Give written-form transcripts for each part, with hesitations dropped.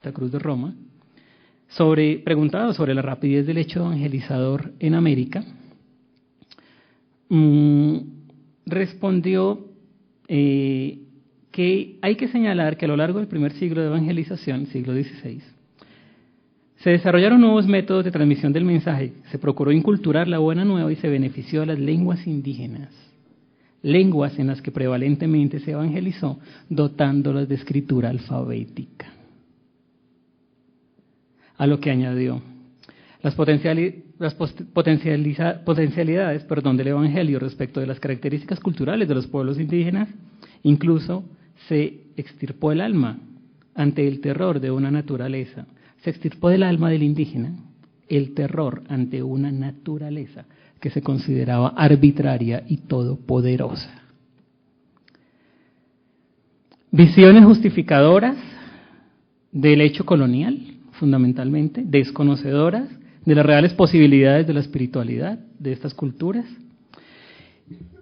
Santa Cruz de Roma, preguntado sobre la rapidez del hecho evangelizador en América, respondió que hay que señalar que a lo largo del primer siglo de evangelización, siglo XVI, se desarrollaron nuevos métodos de transmisión del mensaje, se procuró inculturar la buena nueva y se benefició a las lenguas indígenas, lenguas en las que prevalentemente se evangelizó, dotándolas de escritura alfabética. A lo que añadió, las potencialidades del Evangelio respecto de las características culturales de los pueblos indígenas, incluso se extirpó el alma ante el terror de una naturaleza. Se extirpó del alma del indígena el terror ante una naturaleza que se consideraba arbitraria y todopoderosa. Visiones justificadoras del hecho colonial, fundamentalmente, desconocedoras de las reales posibilidades de la espiritualidad de estas culturas,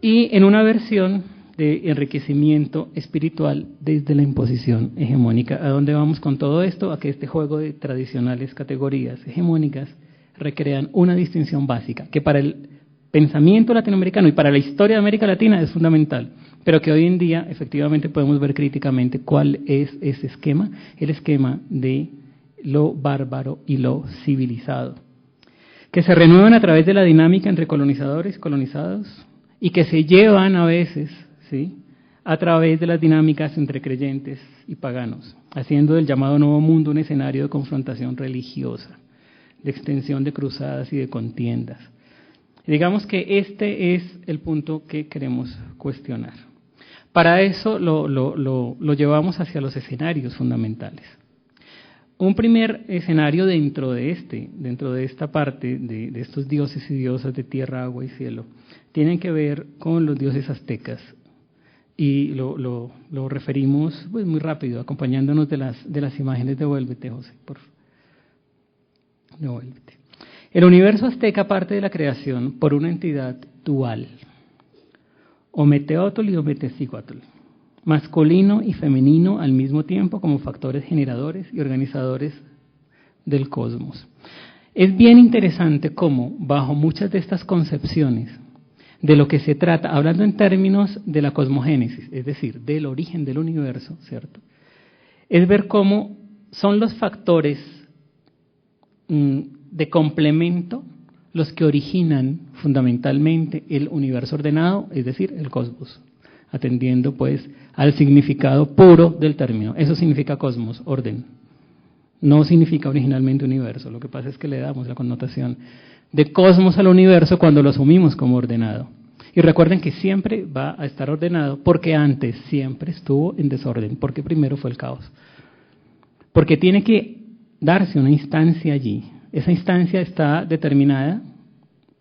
y en una versión de enriquecimiento espiritual desde la imposición hegemónica. ¿A dónde vamos con todo esto? A que este juego de tradicionales categorías hegemónicas recrean una distinción básica, que para el pensamiento latinoamericano y para la historia de América Latina es fundamental, pero que hoy en día efectivamente podemos ver críticamente cuál es ese esquema, el esquema de lo bárbaro y lo civilizado, que se renuevan a través de la dinámica entre colonizadores y colonizados y que se llevan a veces, ¿sí?, a través de las dinámicas entre creyentes y paganos, haciendo del llamado Nuevo Mundo un escenario de confrontación religiosa, de extensión de cruzadas y de contiendas. Digamos que este es el punto que queremos cuestionar. Para eso lo llevamos hacia los escenarios fundamentales. Un primer escenario dentro de esta parte de estos dioses y diosas de tierra, agua y cielo, tienen que ver con los dioses aztecas. Y lo referimos pues muy rápido, acompañándonos de las imágenes. Devuélvete, José, por favor. Devuélvete. El universo azteca parte de la creación por una entidad dual, Ometeotl y Ometezíhuatl, masculino y femenino al mismo tiempo como factores generadores y organizadores del cosmos. Es bien interesante cómo, bajo muchas de estas concepciones, de lo que se trata, hablando en términos de la cosmogénesis, es decir, del origen del universo, ¿cierto?, es ver cómo son los factores de complemento los que originan fundamentalmente el universo ordenado, es decir, el cosmos, atendiendo pues al significado puro del término. Eso significa cosmos, orden. No significa originalmente universo. Lo que pasa es que le damos la connotación de cosmos al universo cuando lo asumimos como ordenado. Y recuerden que siempre va a estar ordenado porque antes siempre estuvo en desorden, porque primero fue el caos. Porque tiene que darse una instancia allí. Esa instancia está determinada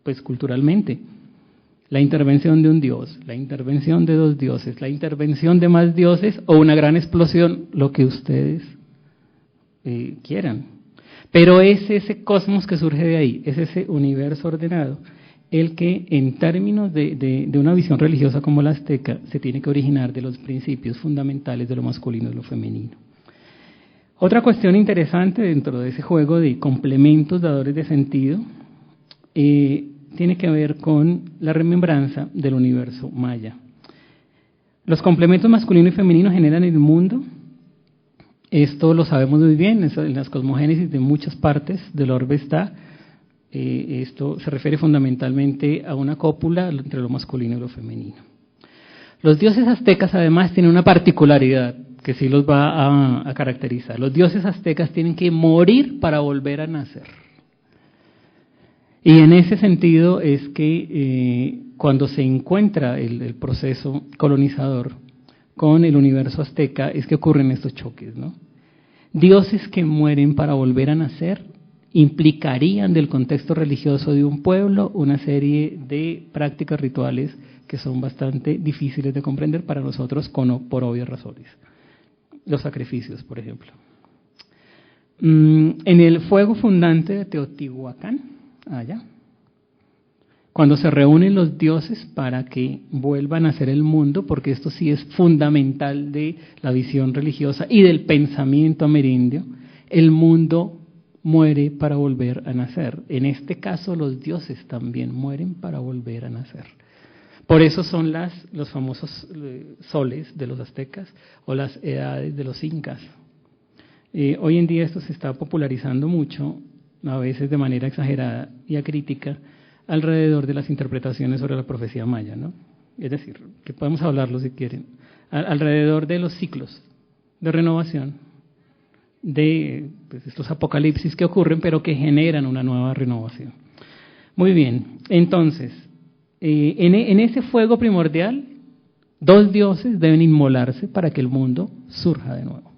pues culturalmente. La intervención de un dios, la intervención de dos dioses, la intervención de más dioses o una gran explosión, lo que ustedes quieran. Pero es ese cosmos que surge de ahí, es ese universo ordenado, el que en términos de una visión religiosa como la azteca se tiene que originar de los principios fundamentales de lo masculino y lo femenino. Otra cuestión interesante dentro de ese juego de complementos dadores de sentido tiene que ver con la remembranza del universo maya. Los complementos masculino y femenino generan el mundo. Esto lo sabemos muy bien, en las cosmogénesis de muchas partes del orbe está. Esto se refiere fundamentalmente a una cópula entre lo masculino y lo femenino. Los dioses aztecas además tienen una particularidad que sí los va a caracterizar. Los dioses aztecas tienen que morir para volver a nacer. Y en ese sentido es que cuando se encuentra el proceso colonizador con el universo azteca es que ocurren estos choques, ¿no? Dioses que mueren para volver a nacer implicarían del contexto religioso de un pueblo una serie de prácticas rituales que son bastante difíciles de comprender para nosotros por obvias razones. Los sacrificios, por ejemplo. En el fuego fundante de Teotihuacán, allá, cuando se reúnen los dioses para que vuelvan a hacer el mundo, porque esto sí es fundamental de la visión religiosa y del pensamiento amerindio, el mundo muere para volver a nacer. En este caso, los dioses también mueren para volver a nacer. Por eso son los famosos soles de los aztecas o las edades de los incas. Hoy en día esto se está popularizando mucho, a veces de manera exagerada y acrítica, alrededor de las interpretaciones sobre la profecía maya, ¿no? Es decir, que podemos hablarlo si quieren, alrededor de los ciclos de renovación, de pues, estos apocalipsis que ocurren, pero que generan una nueva renovación. Muy bien, entonces, en ese fuego primordial, dos dioses deben inmolarse para que el mundo surja de nuevo.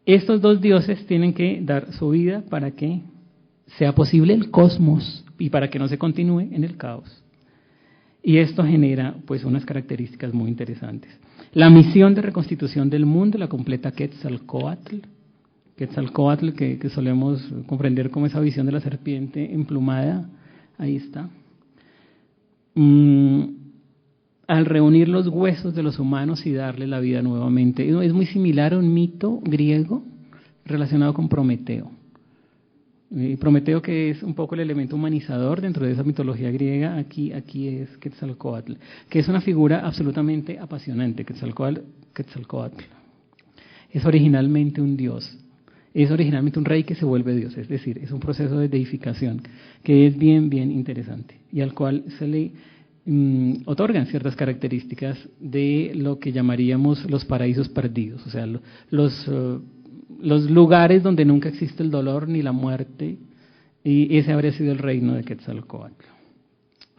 Estos dos dioses tienen que dar su vida para que sea posible el cosmos y para que no se continúe en el caos. Y esto genera pues unas características muy interesantes. La misión de reconstitución del mundo la completa Quetzalcóatl. Quetzalcóatl, que solemos comprender como esa visión de la serpiente emplumada, ahí está. Al reunir los huesos de los humanos y darle la vida nuevamente. Es muy similar a un mito griego relacionado con Prometeo. Prometeo, que es un poco el elemento humanizador dentro de esa mitología griega, aquí es Quetzalcóatl, que es una figura absolutamente apasionante. Quetzalcóatl es originalmente un dios, es originalmente un rey que se vuelve dios, es decir, es un proceso de deificación que es bien, bien interesante y al cual se le otorgan ciertas características de lo que llamaríamos los paraísos perdidos, o sea, los lugares donde nunca existe el dolor ni la muerte, y ese habría sido el reino de Quetzalcóatl.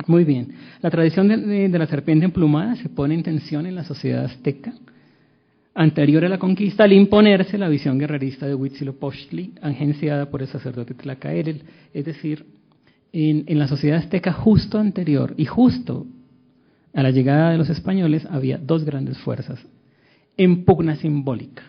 Muy bien, la tradición de la serpiente emplumada se pone en tensión en la sociedad azteca, anterior a la conquista, al imponerse la visión guerrerista de Huitzilopochtli, agenciada por el sacerdote Tlacaelel, es decir, en la sociedad azteca justo anterior y justo a la llegada de los españoles había dos grandes fuerzas en pugna simbólica.